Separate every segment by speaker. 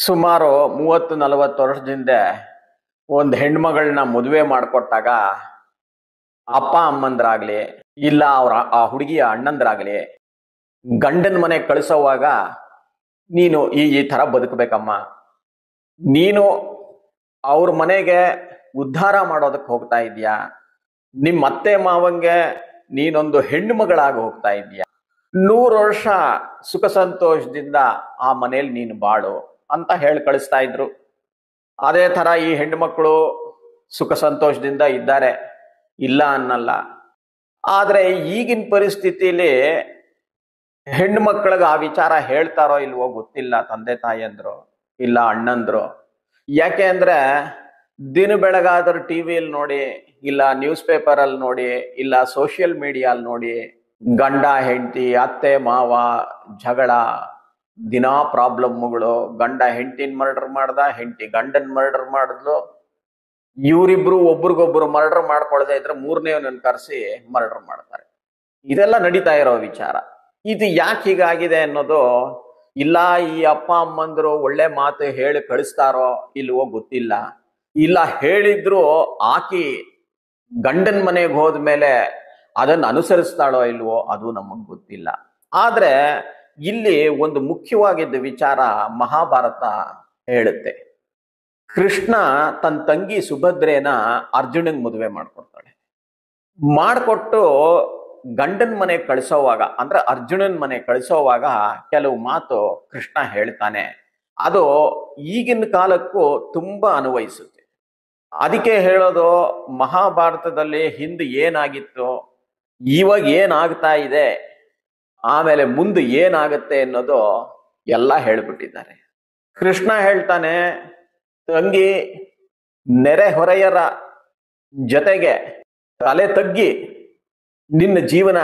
Speaker 1: ಸುಮಾರು 30-40 ವರ್ಷದಿಂದ ಒಂದು ಹೆಣ್ಮಗಳನ್ನ ಮದುವೆ ಮಾಡಿಕೊಟ್ಟಾಗ ಅಪ್ಪ ಅಮ್ಮಂದ್ರಾಗ್ಲಿ ಇಲ್ಲ ಅವ್ರ ಆ ಹುಡುಗಿಯ ಅಣ್ಣಂದ್ರಾಗ್ಲಿ ಗಂಡನ ಮನೆ ಕಳಿಸೋವಾಗ ನೀನು ಈ ತರ ಬದುಕಬೇಕಮ್ಮ, ನೀನು ಅವ್ರ ಮನೆಗೆ ಉದ್ಧಾರ ಮಾಡೋದಕ್ಕೆ ಹೋಗ್ತಾ ಇದೀಯಾ, ನಿಮ್ಮ ಅತ್ತೆ ಮಾವಂಗೆ ನೀನೊಂದು ಹೆಣ್ಣು ಮಗಳಾಗಿ ಹೋಗ್ತಾ ಇದೀಯಾ, 100 ವರ್ಷ ಸುಖ ಸಂತೋಷದಿಂದ ಆ ಮನೇಲಿ ನೀನು ಬಾಳು ಅಂತ ಹೇಳಿ ಕಳಿಸ್ತಾ ಇದ್ರು. ಅದೇ ತರ ಈ ಹೆಣ್ಣು ಮಕ್ಕಳು ಸುಖ ಸಂತೋಷದಿಂದ ಇದ್ದಾರೆ, ಇಲ್ಲ ಅನ್ನಲ್ಲ. ಆದ್ರೆ ಈಗಿನ ಪರಿಸ್ಥಿತಿಲಿ ಹೆಣ್ಣು ಮಕ್ಕಳಿಗೆ ಆ ವಿಚಾರ ಹೇಳ್ತಾರೋ ಇಲ್ವೋ ಗೊತ್ತಿಲ್ಲ, ತಂದೆ ತಾಯಿಯಂದ್ರು ಇಲ್ಲ ಅಣ್ಣಂದ್ರು. ಯಾಕೆ ಅಂದ್ರೆ ದಿನ ಬೆಳಗಾದ್ರೆ ಟಿವಿಯಲ್ಲಿ ನೋಡಿ, ಇಲ್ಲ ನ್ಯೂಸ್ ಪೇಪರ್ ಅಲ್ಲಿ ನೋಡಿ, ಇಲ್ಲ ಸೋಷಿಯಲ್ ಮೀಡಿಯಾಲ್ ನೋಡಿ, ಗಂಡ ಹೆಂಡತಿ ಅತ್ತೆ ಮಾವ ಜಗಳ, ದಿನಾ ಪ್ರಾಬ್ಲಮ್ಗಳು. ಗಂಡ ಹೆಂಡತಿನ ಮರ್ಡರ್ ಮಾಡ್ದ, ಹೆಂಡತಿ ಗಂಡನ್ ಮರ್ಡರ್ ಮಾಡಿದ್ಲು, ಇವರಿಬ್ರು ಒಬ್ರಿಗೊಬ್ರು ಮರ್ಡರ್ ಮಾಡ್ಕೊಳ್ದೆ ಇದ್ರೆ ಮೂರನೇವನನ್ನು ಕರೆಸಿ ಮರ್ಡರ್ ಮಾಡ್ತಾರೆ. ಇದೆಲ್ಲ ನಡೀತಾ ಇರೋ ವಿಚಾರ. ಇದು ಯಾಕೆ ಹೀಗಾಗಿದೆ ಅನ್ನೋದು ಇಲ್ಲ ಈ ಅಪ್ಪ ಅಮ್ಮಂದ್ರು ಒಳ್ಳೆ ಮಾತು ಹೇಳಿ ಕಳಿಸ್ತಾರೋ ಇಲ್ವೋ ಗೊತ್ತಿಲ್ಲ, ಇಲ್ಲ ಹೇಳಿದ್ರು ಆಕಿ ಗಂಡನ ಮನೆಗೆ ಹೋದ್ಮೇಲೆ ಅದನ್ನು ಅನುಸರಿಸ್ತಾಳೋ ಇಲ್ವೋ ಅದು ನಮಗ್ ಗೊತ್ತಿಲ್ಲ. ಆದ್ರೆ ಇಲ್ಲಿ ಒಂದು ಮುಖ್ಯವಾಗಿದ್ದ ವಿಚಾರ ಮಹಾಭಾರತ ಹೇಳುತ್ತೆ. ಕೃಷ್ಣ ತನ್ನ ತಂಗಿ ಸುಭದ್ರೇನ ಅರ್ಜುನನ್ ಮದುವೆ ಮಾಡ್ಕೊಡ್ತಾಳೆ. ಮಾಡ್ಕೊಟ್ಟು ಗಂಡನ ಮನೆ ಕಳಿಸೋವಾಗ ಅಂದ್ರೆ ಅರ್ಜುನನ್ ಮನೆ ಕಳಿಸೋವಾಗ ಕೆಲವು ಮಾತು ಕೃಷ್ಣ ಹೇಳ್ತಾನೆ, ಅದು ಈಗಿನ ಕಾಲಕ್ಕೂ ತುಂಬಾ ಅನ್ವಯಿಸುತ್ತೆ. ಅದಕ್ಕೆ ಹೇಳೋದು ಮಹಾಭಾರತದಲ್ಲಿ ಹಿಂದೆ ಏನಾಗಿತ್ತು, ಇವಾಗ ಏನಾಗ್ತಾ ಇದೆ, ಆಮೇಲೆ ಮುಂದೆ ಏನಾಗುತ್ತೆ ಅನ್ನೋದು ಎಲ್ಲ ಹೇಳ್ಬಿಟ್ಟಿದ್ದಾರೆ. ಕೃಷ್ಣ ಹೇಳ್ತಾನೆ, ತಂಗಿ ನೆರೆಹೊರೆಯರ ಜೊತೆಗೆ ತಲೆ ತಗ್ಗಿ ನಿನ್ನ ಜೀವನ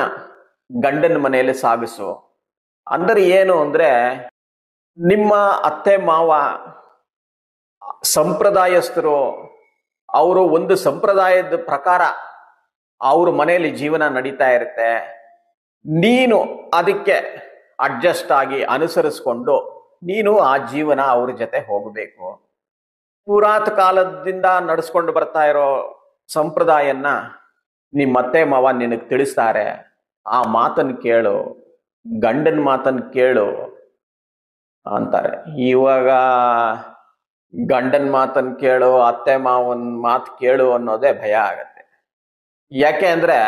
Speaker 1: ಗಂಡನ ಮನೆಯಲ್ಲಿ ಸಾಗಿಸು. ಅಂದ್ರೆ ಏನು ಅಂದ್ರೆ ನಿಮ್ಮ ಅತ್ತೆ ಮಾವ ಸಂಪ್ರದಾಯಸ್ಥರು, ಅವರು ಒಂದು ಸಂಪ್ರದಾಯದ ಪ್ರಕಾರ ಅವ್ರ ಮನೆಯಲ್ಲಿ ಜೀವನ ನಡೀತಾ ಇರುತ್ತೆ, ನೀನು ಅದಕ್ಕೆ ಅಡ್ಜಸ್ಟ್ ಆಗಿ ಅನುಸರಿಸ್ಕೊಂಡು ನೀನು ಆ ಜೀವನ ಅವ್ರ ಜೊತೆ ಹೋಗಬೇಕು. ಪುರಾತ ಕಾಲದಿಂದ ನಡೆಸ್ಕೊಂಡು ಬರ್ತಾ ಇರೋ ಸಂಪ್ರದಾಯನ್ನ ನಿಮ್ಮ ಅತ್ತೆ ಮಾವ ನಿನಗೆ ತಿಳಿಸ್ತಾರೆ, ಆ ಮಾತನ್ನು ಕೇಳು, ಗಂಡನ ಮಾತನ್ನು ಕೇಳು ಅಂತಾರೆ. ಇವಾಗ ಗಂಡನ ಮಾತನ್ನು ಕೇಳು, ಅತ್ತೆ ಮಾವನ್ ಮಾತು ಕೇಳು ಅನ್ನೋದೇ ಭಯ ಆಗತ್ತೆ. ಯಾಕೆ ಅಂದ್ರೆ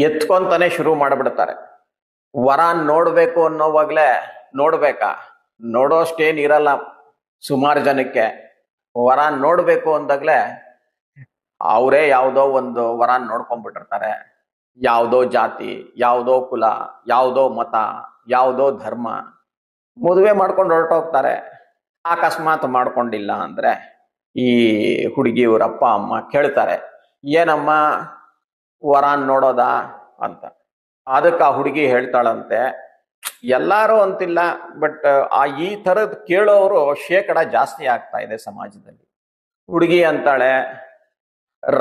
Speaker 1: ಎತ್ಕೊಂತಾನೆ ಶುರು ಮಾಡಿಬಿಡ್ತಾರೆ. ವರ ನೋಡ್ಬೇಕು ಅನ್ನೋವಾಗ್ಲೇ ನೋಡ್ಬೇಕಾ, ನೋಡೋಷ್ಟೇನ್ ಇರಲ್ಲ ಸುಮಾರು ಜನಕ್ಕೆ. ವರ ನೋಡ್ಬೇಕು ಅಂದಾಗ್ಲೇ ಅವರೇ ಯಾವುದೋ ಒಂದು ವರ ನೋಡ್ಕೊಂಡ್ಬಿಟ್ಟಿರ್ತಾರೆ. ಯಾವುದೋ ಜಾತಿ, ಯಾವುದೋ ಕುಲ, ಯಾವುದೋ ಮತ, ಯಾವುದೋ ಧರ್ಮ ಮದುವೆ ಮಾಡ್ಕೊಂಡು ಹೊರಟೋಗ್ತಾರೆ. ಅಕಸ್ಮಾತ್ ಮಾಡ್ಕೊಂಡಿಲ್ಲ ಅಂದ್ರೆ ಈ ಹುಡುಗಿಯವ್ರ ಅಪ್ಪ ಅಮ್ಮ ಕೇಳ್ತಾರೆ, ಏನಮ್ಮ ವರ ನೋಡೋದಾ ಅಂತ. ಅದಕ್ಕೆ ಆ ಹುಡುಗಿ ಹೇಳ್ತಾಳಂತೆ, ಎಲ್ಲಾರು ಅಂತಿಲ್ಲ, ಬಟ್ ಈ ಥರದ್ ಕೇಳೋರು ಶೇಕಡ ಜಾಸ್ತಿ ಆಗ್ತಾ ಇದೆ ಸಮಾಜದಲ್ಲಿ. ಹುಡುಗಿ ಅಂತಾಳೆ,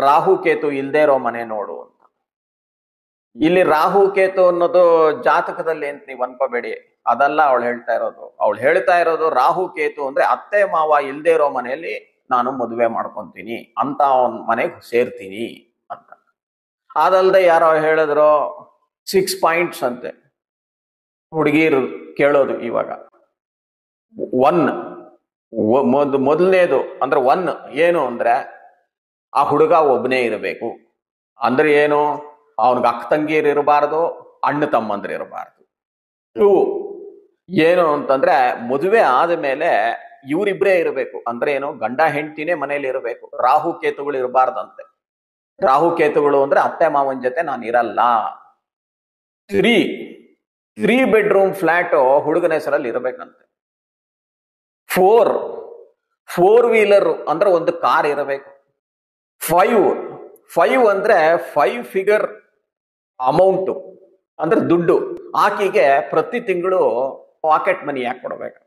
Speaker 1: ರಾಹು ಕೇತು ಇಲ್ದೇ ಇರೋ ಮನೆ ನೋಡು ಅಂತ. ಇಲ್ಲಿ ರಾಹು ಕೇತು ಅನ್ನೋದು ಜಾತಕದಲ್ಲಿ ಅಂತ ನೀವು ಅನ್ಕೋಬೇಡಿ, ಅದಲ್ಲ ಅವಳು ಹೇಳ್ತಾ ಇರೋದು. ಅವಳು ಹೇಳ್ತಾ ಇರೋದು ರಾಹು ಕೇತು ಅಂದ್ರೆ ಅತ್ತೆ ಮಾವ ಇಲ್ದೇ ಇರೋ ಮನೆಯಲ್ಲಿ ನಾನು ಮದುವೆ ಮಾಡ್ಕೊಂತೀನಿ ಅಂತ ಅವನ್ ಮನೆಗೆ ಸೇರ್ತೀನಿ ಅಂತ. ಅದಲ್ದೆ ಯಾರೋ ಹೇಳಿದ್ರು 6 ಪಾಯಿಂಟ್ಸ್ ಅಂತೆ ಹುಡುಗಿರು ಕೇಳೋದು. ಇವಾಗ 1 ಮೊದಲನೇದು ಅಂದ್ರೆ 1 ಏನು ಅಂದ್ರೆ ಆ ಹುಡುಗ ಒಬ್ಬನೇ ಇರಬೇಕು. ಅಂದ್ರೆ ಏನು, ಅವನಿಗೆ ಅಕ್ಕ ತಂಗಿಯರು ಇರಬಾರ್ದು, ಅಣ್ಣ ತಮ್ಮಂದ್ರು ಇರಬಾರ್ದು. 2 ಏನು ಅಂತಂದ್ರೆ ಮದುವೆ ಆದ್ಮೇಲೆ ಇವರಿಬ್ರೇ ಇರಬೇಕು. ಅಂದ್ರೆ ಏನು, ಗಂಡ ಹೆಂಡತಿನೇ ಮನೇಲಿ ಇರಬೇಕು, ರಾಹು ಕೇತುಗಳು ಇರಬಾರ್ದಂತೆ. ರಾಹು ಕೇತುಗಳು ಅಂದ್ರೆ ಅತ್ತೆ ಮಾವನ ಜೊತೆ ನಾನು ಇರಲ್ಲ. 3 ಬೆಡ್ರೂಮ್ ಫ್ಲಾಟ್ ಹುಡುಗನ ಹೆಸರಲ್ಲಿ ಇರಬೇಕಂತೆ. 4 ವೀಲರ್ ಅಂದ್ರೆ ಒಂದು ಕಾರ್ ಇರಬೇಕು. 5 ಅಂದ್ರೆ 5 ಫಿಗರ್ ಅಮೌಂಟ್ ಅಂದ್ರೆ ದುಡ್ಡು ಆಕೆಗೆ ಪ್ರತಿ ತಿಂಗಳು ಪಾಕೆಟ್ ಮನಿ ಯಾಕೆ ಕೊಡ್ಬೇಕು.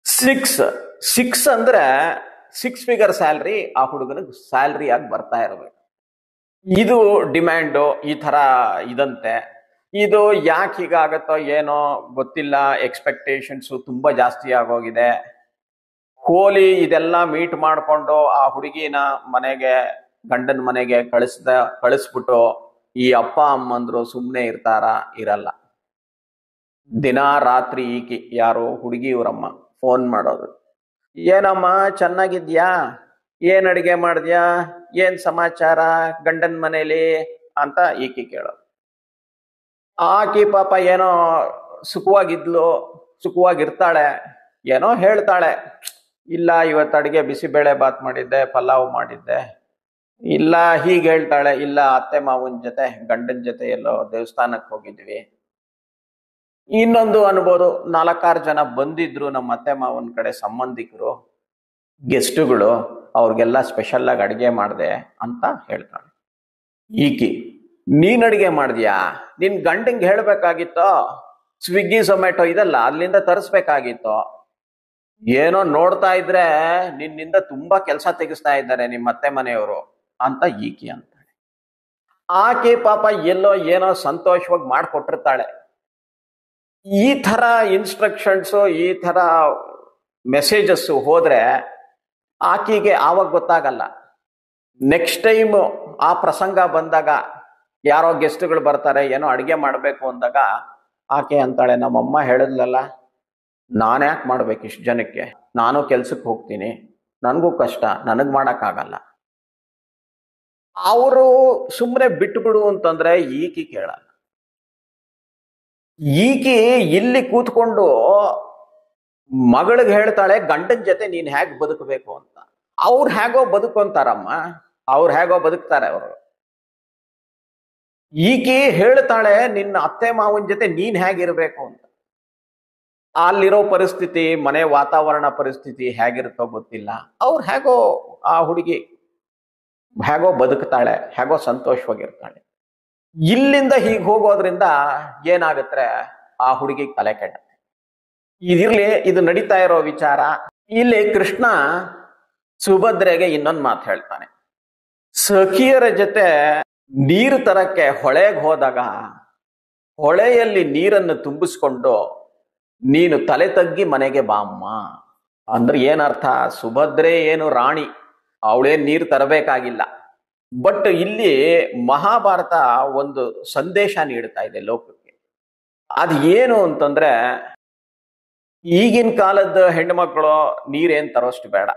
Speaker 1: 6 ಅಂದ್ರೆ 6 ಫಿಗರ್ ಸ್ಯಾಲ್ರಿ ಆ ಹುಡುಗನಿಗೆ ಸ್ಯಾಲ್ರಿ ಆಗಿ ಬರ್ತಾ ಇರಬೇಕು. ಇದು ಡಿಮ್ಯಾಂಡು ಈ ತರ ಇದಂತೆ. ಇದು ಯಾಕೆ ಹೀಗಾಗತ್ತೋ ಏನೋ ಗೊತ್ತಿಲ್ಲ, ಎಕ್ಸ್ಪೆಕ್ಟೇಷನ್ಸ್ ತುಂಬಾ ಜಾಸ್ತಿ ಆಗೋಗಿದೆ. ಕೋಲಿ ಇದೆಲ್ಲ ಮೀಟ್ ಮಾಡ್ಕೊಂಡು ಆ ಹುಡುಗಿನ ಮನೆಗೆ, ಗಂಡನ ಮನೆಗೆ ಕಳಿಸ್ಬಿಟ್ಟು ಈ ಅಪ್ಪ ಅಮ್ಮಂದ್ರು ಸುಮ್ಮನೆ ಇರ್ತಾರ? ಇರಲ್ಲ. ದಿನ ರಾತ್ರಿ ಈಕಿ ಯಾರು ಹುಡುಗಿ ಇವರಮ್ಮ ಫೋನ್ ಮಾಡೋದು. ಏನಮ್ಮ ಚೆನ್ನಾಗಿದ್ಯಾ? ಏನ್ ಅಡಿಗೆ ಮಾಡಿದ್ಯಾ? ಏನ್ ಸಮಾಚಾರ ಗಂಡನ ಮನೇಲಿ ಅಂತ ಈಕಿ ಕೇಳೋದು. ಆಕಿ ಪಾಪ ಏನೋ ಸುಖವಾಗಿರ್ತಾಳೆ, ಏನೋ ಹೇಳ್ತಾಳೆ. ಇಲ್ಲ ಇವತ್ತು ಅಡಿಗೆ ಬಿಸಿಬೇಳೆ ಬಾತ್ ಮಾಡಿದ್ದೆ, ಪಲಾವ್ ಮಾಡಿದ್ದೆ. ಇಲ್ಲ ಹೀಗೆ ಹೇಳ್ತಾಳೆ, ಇಲ್ಲ ಅತ್ತೆ ಮಾವನ ಜೊತೆ ಗಂಡನ ಜೊತೆ ಎಲ್ಲೋ ದೇವಸ್ಥಾನಕ್ಕೆ ಹೋಗಿದ್ವಿ. ಇನ್ನೊಂದು ಅನ್ಬೋದು, 4-6 ಜನ ಬಂದಿದ್ರು ನಮ್ಮ ಅತ್ತೆ ಮಾವನ ಕಡೆ ಸಂಬಂಧಿಕರು, ಗೆಸ್ಟುಗಳು, ಅವ್ರಿಗೆಲ್ಲ ಸ್ಪೆಷಲ್ ಆಗಿ ಅಡಿಗೆ ಮಾಡಿದೆ ಅಂತ ಹೇಳ್ತಾಳೆ. ಈಕಿ ನೀನ್ ಅಡಿಗೆ ಮಾಡಿದ್ಯಾ? ನಿನ್ ಗಂಡಂಗೆ ಹೇಳ್ಬೇಕಾಗಿತ್ತೋ, ಸ್ವಿಗ್ಗಿ ಝೊಮ್ಯಾಟೊ ಇದೆಲ್ಲ ಅಲ್ಲಿಂದ ತರಿಸ್ಬೇಕಾಗಿತ್ತು. ಏನೋ ನೋಡ್ತಾ ಇದ್ರೆ ನಿನ್ನಿಂದ ತುಂಬಾ ಕೆಲಸ ತೆಗಿಸ್ತಾ ಇದ್ದಾರೆ ನಿಮ್ಮ ಅತ್ತೆ ಮನೆಯವರು ಅಂತ ಈಕಿ ಅಂತಾಳೆ. ಆಕೆ ಪಾಪ ಎಲ್ಲೋ ಏನೋ ಸಂತೋಷವಾಗಿ ಮಾಡ್ಕೊಟ್ಟಿರ್ತಾಳೆ. ಈ ತರ ಇನ್ಸ್ಟ್ರಕ್ಷನ್ಸ್, ಈ ತರ ಮೆಸೇಜಸ್ ಹೋದ್ರೆ ಆಕೆಗೆ ಆವಾಗ ಗೊತ್ತಾಗಲ್ಲ. ನೆಕ್ಸ್ಟ್ ಟೈಮ್ ಆ ಪ್ರಸಂಗ ಬಂದಾಗ, ಯಾರೋ ಗೆಸ್ಟ್ಗಳು ಬರ್ತಾರೆ, ಏನೋ ಅಡಿಗೆ ಮಾಡ್ಬೇಕು ಅಂದಾಗ ಆಕೆ ಅಂತಾಳೆ, ನಮ್ಮಮ್ಮ ಹೇಳಿದ್ಲಲ್ಲ, ನಾನ್ಯಾಕೆ ಮಾಡ್ಬೇಕು ಇಷ್ಟು ಜನಕ್ಕೆ? ನಾನು ಕೆಲ್ಸಕ್ಕೆ ಹೋಗ್ತೀನಿ, ನನಗೂ ಕಷ್ಟ, ನನಗ್ ಮಾಡಕ್ಕಾಗಲ್ಲ. ಅವರು ಸುಮ್ಮನೆ ಬಿಟ್ಬಿಡು ಅಂತಂದ್ರೆ ಈಕಿ ಕೇಳಲ್ಲ. ಈಕಿ ಇಲ್ಲಿ ಕೂತ್ಕೊಂಡು ಮಗಳಿಗೆ ಹೇಳ್ತಾಳೆ ಗಂಡನ ಜೊತೆ ನೀನ್ ಹೇಗ್ ಬದುಕಬೇಕು ಅಂತ. ಅವ್ರು ಹೇಗೋ ಬದುಕೊಂತಾರಮ್ಮ, ಅವ್ರು ಹೇಗೋ ಬದುಕ್ತಾರೆ ಅವರು. ಈಕಿ ಹೇಳ್ತಾಳೆ ನಿನ್ನ ಅತ್ತೆ ಮಾವನ ಜೊತೆ ನೀನ್ ಹೇಗಿರ್ಬೇಕು ಅಂತ. ಅಲ್ಲಿರೋ ಪರಿಸ್ಥಿತಿ, ಮನೆ ವಾತಾವರಣ ಪರಿಸ್ಥಿತಿ ಹೇಗಿರುತ್ತೋ ಗೊತ್ತಿಲ್ಲ. ಅವ್ರು ಹೇಗೋ, ಆ ಹುಡುಗಿ ಹೇಗೋ ಬದುಕ್ತಾಳೆ, ಹೇಗೋ ಸಂತೋಷವಾಗಿರ್ತಾಳೆ. ಇಲ್ಲಿಂದ ಹೀಗೆ ಹೋಗೋದ್ರಿಂದ ಏನಾಗುತ್ತೆ, ಆ ಹುಡುಗಿ ತಲೆ ಕೆಡುತ್ತೆ. ಇದಿರ್ಲಿ, ಇದು ನಡೀತಾ ಇರೋ ವಿಚಾರ. ಇಲ್ಲಿ ಕೃಷ್ಣ ಸುಭದ್ರೆಗೆ ಇನ್ನೊಂದು ಮಾತು ಹೇಳ್ತಾನೆ. ಸಖಿಯರ ಜೊತೆ ನೀರು ತರಕ್ಕೆ ಹೊಳೆಗೆ ಹೋದಾಗ ಹೊಳೆಯಲ್ಲಿ ನೀರನ್ನು ತುಂಬಿಸ್ಕೊಂಡು ನೀನು ತಲೆ ತಗ್ಗಿ ಮನೆಗೆ ಬಾಮ್ಮ ಅಂದ್ರೆ ಏನರ್ಥ? ಸುಭದ್ರೆ ಏನು ರಾಣಿ, ಅವಳೇನ್ ನೀರು ತರಬೇಕಾಗಿಲ್ಲ. ಬಟ್ ಇಲ್ಲಿ ಮಹಾಭಾರತ ಒಂದು ಸಂದೇಶ ನೀಡ್ತಾ ಇದೆ ಲೋಕಕ್ಕೆ. ಅದು ಏನು ಅಂತಂದ್ರೆ, ಈಗಿನ ಕಾಲದ ಹೆಣ್ಮಕ್ಳು ನೀರೇನ್ ತರೋಷ್ಟು ಬೇಡ,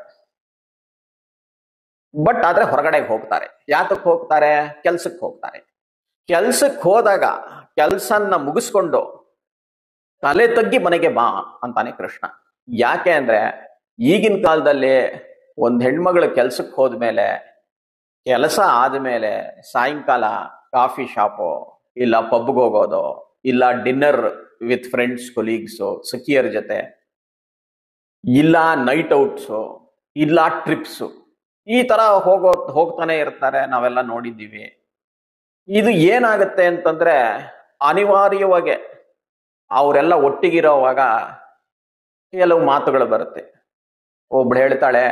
Speaker 1: ಬಟ್ ಆದ್ರೆ ಹೊರಗಡೆಗೆ ಹೋಗ್ತಾರೆ. ಯಾತಕ್ಕೆ ಹೋಗ್ತಾರೆ? ಕೆಲ್ಸಕ್ಕೆ ಹೋಗ್ತಾರೆ. ಕೆಲ್ಸಕ್ಕೆ ಹೋದಾಗ ಕೆಲ್ಸನ್ನ ಮುಗಿಸ್ಕೊಂಡು ತಲೆ ತಗ್ಗಿ ಮನೆಗೆ ಬಾ ಅಂತಾನೆ ಕೃಷ್ಣ. ಯಾಕೆ ಅಂದ್ರೆ, ಈಗಿನ ಕಾಲದಲ್ಲಿ ಒಂದ್ ಹೆಣ್ಮಗಳು ಕೆಲ್ಸಕ್ಕೆ ಹೋದ್ಮೇಲೆ, ಕೆಲಸ ಆದ್ಮೇಲೆ ಸಾಯಂಕಾಲ ಕಾಫಿ ಶಾಪು, ಇಲ್ಲ ಪಬ್ಗೆ ಹೋಗೋದು, ಇಲ್ಲ ಡಿನ್ನರ್ ವಿತ್ ಫ್ರೆಂಡ್ಸ್ ಕೊಲೀಗ್ಸು ಸಖಿಯರ ಜೊತೆ, ಇಲ್ಲ ನೈಟ್ ಔಟ್ಸು, ಇಲ್ಲ ಟ್ರಿಪ್ಸು, ಈ ತರ ಹೋಗ್ತಾನೆ ಇರ್ತಾರೆ. ನಾವೆಲ್ಲ ನೋಡಿದ್ದೀವಿ. ಇದು ಏನಾಗುತ್ತೆ ಅಂತಂದ್ರೆ, ಅನಿವಾರ್ಯವಾಗಿ ಅವರೆಲ್ಲ ಒಟ್ಟಿಗಿರೋವಾಗ ಕೆಲವು ಮಾತುಗಳು ಬರುತ್ತೆ. ಒಬ್ಳು ಹೇಳ್ತಾಳೆ,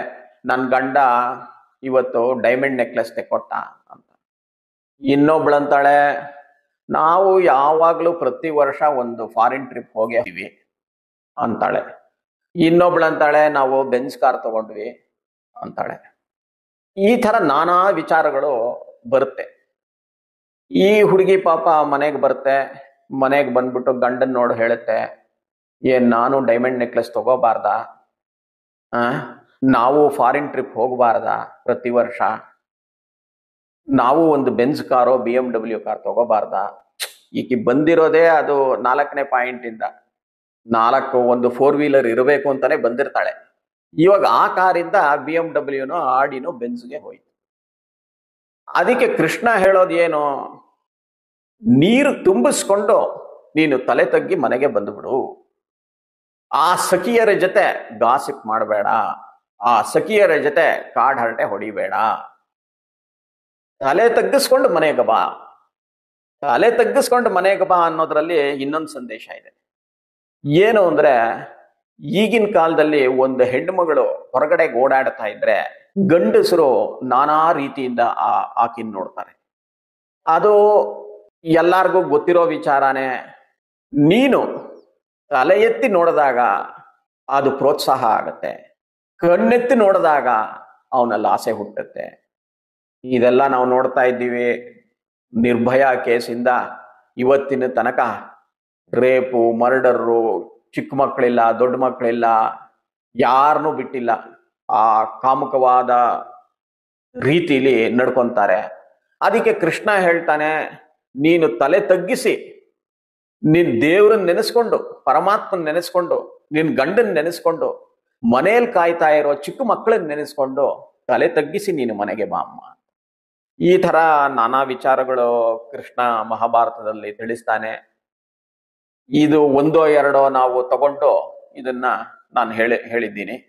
Speaker 1: ನನ್ನ ಗಂಡ ಇವತ್ತು ಡೈಮಂಡ್ ನೆಕ್ಲೆಸ್ ತೆಕ್ಕೊಟ್ಟ ಅಂತ. ಇನ್ನೊಬ್ಳಂತಾಳೆ, ನಾವು ಯಾವಾಗ್ಲೂ ಪ್ರತಿ ವರ್ಷ ಒಂದು ಫಾರಿನ್ ಟ್ರಿಪ್ ಹೋಗಿದ್ದೀವಿ ಅಂತಾಳೆ. ಇನ್ನೊಬ್ಳಂತಾಳೆ, ನಾವು ಬೆಂಜ್ ಕಾರ್ ತಗೊಂಡ್ವಿ ಅಂತಾಳೆ. ಈ ತರ ನಾನಾ ವಿಚಾರಗಳು ಬರುತ್ತೆ. ಈ ಹುಡುಗಿ ಪಾಪ ಮನೆಗೆ ಬರುತ್ತೆ. ಮನೆಗೆ ಬಂದ್ಬಿಟ್ಟು ಗಂಡನ್ ನೋಡು ಹೇಳುತ್ತೆ, ಏನ್ ನಾನು ಡೈಮಂಡ್ ನೆಕ್ಲೆಸ್ ತಗೋಬಾರ್ದ? ನಾವು ಫಾರಿನ್ ಟ್ರಿಪ್ ಹೋಗಬಾರ್ದ ಪ್ರತಿ ವರ್ಷ? ನಾವು ಒಂದು ಬೆಂಜ್ ಕಾರೋ BMW ಕಾರ್ ತಗೋಬಾರ್ದ? ಈಕಿ ಬಂದಿರೋದೇ ಅದು 4ನೇ ಪಾಯಿಂಟ್ ಇಂದ, ಒಂದು 4 ವೀಲರ್ ಇರಬೇಕು ಅಂತಾನೆ ಬಂದಿರ್ತಾಳೆ. ಇವಾಗ ಆ ಕಾರಿಂದ BMW ಆಡಿನೋ ಬೆಂಜ್ಗೆ ಹೋಯ್ತು. ಅದಕ್ಕೆ ಕೃಷ್ಣ ಹೇಳೋದು ಏನು, ನೀರು ತುಂಬಿಸ್ಕೊಂಡು ನೀನು ತಲೆ ತಗ್ಗಿ ಮನೆಗೆ ಬಂದ್ಬಿಡು. ಆ ಸಖಿಯರ ಜೊತೆ ಗಾಸಿಪ್ ಮಾಡಬೇಡ, ಆ ಸಖಿಯರ ಜೊತೆ ಕಾಡ್ ಹರಟೆ ಹೊಡಿಬೇಡ. ತಲೆ ತಗ್ಗಿಸ್ಕೊಂಡು ಮನೆಗೆ ಬಾ. ತಲೆ ತಗ್ಗಿಸ್ಕೊಂಡು ಮನೆಗೆ ಬಾ ಅನ್ನೋದ್ರಲ್ಲಿ ಇನ್ನೊಂದು ಸಂದೇಶ ಇದೆ. ಏನು ಅಂದ್ರೆ, ಈಗಿನ ಕಾಲದಲ್ಲಿ ಒಂದು ಹೆಣ್ಣುಮಗಳು ಹೊರಗಡೆ ಓಡಾಡ್ತಾ ಇದ್ರೆ ಗಂಡಸರು ನಾನಾ ರೀತಿಯಿಂದ ಆಕಿನ್ ನೋಡ್ತಾರೆ. ಅದು ಎಲ್ಲಾರ್ಗೂ ಗೊತ್ತಿರೋ ವಿಚಾರನೇ. ನೀನು ತಲೆ ಎತ್ತಿ ನೋಡಿದಾಗ ಅದು ಪ್ರೋತ್ಸಾಹ ಆಗತ್ತೆ. ಕಣ್ಣೆತ್ತಿ ನೋಡಿದಾಗ ಅವನಲ್ಲಿ ಆಸೆ ಹುಟ್ಟುತ್ತೆ. ಇದೆಲ್ಲ ನಾವು ನೋಡ್ತಾ ಇದ್ದೀವಿ. ನಿರ್ಭಯ ಕೇಸಿಂದ ಇವತ್ತಿನ ತನಕ ರೇಪು, ಮರ್ಡರು, ಚಿಕ್ಕ ಮಕ್ಕಳಿಲ್ಲ, ದೊಡ್ಡ ಮಕ್ಕಳಿಲ್ಲ, ಯಾರನ್ನೂ ಬಿಟ್ಟಿಲ್ಲ. ಆ ಕಾಮುಕವಾದ ರೀತಿಲಿ ನಡ್ಕೊಂತಾರೆ. ಅದಕ್ಕೆ ಕೃಷ್ಣ ಹೇಳ್ತಾನೆ, ನೀನು ತಲೆ ತಗ್ಗಿಸಿ ನಿನ್ ದೇವ್ರನ್ನ ನೆನೆಸ್ಕೊಂಡು, ಪರಮಾತ್ಮನ್ ನೆನೆಸ್ಕೊಂಡು, ನಿನ್ ಗಂಡನ್ ನೆನೆಸ್ಕೊಂಡು, ಮನೇಲಿ ಕಾಯ್ತಾ ಇರೋ ಚಿಕ್ಕ ಮಕ್ಕಳನ್ನ ನೆನೆಸ್ಕೊಂಡು ತಲೆ ತಗ್ಗಿಸಿ ನೀನು ಮನೆಗೆ ಬಾ ಅಮ್ಮ. ಈ ತರ ನಾನಾ ವಿಚಾರಗಳು ಕೃಷ್ಣ ಮಹಾಭಾರತದಲ್ಲಿ ತಿಳಿಸ್ತಾನೆ. ಇದು ಒಂದೋ ಎರಡೋ ನಾವು ತಗೊಂಡು ಇದನ್ನ ನಾನು ಹೇಳಿದ್ದೀನಿ.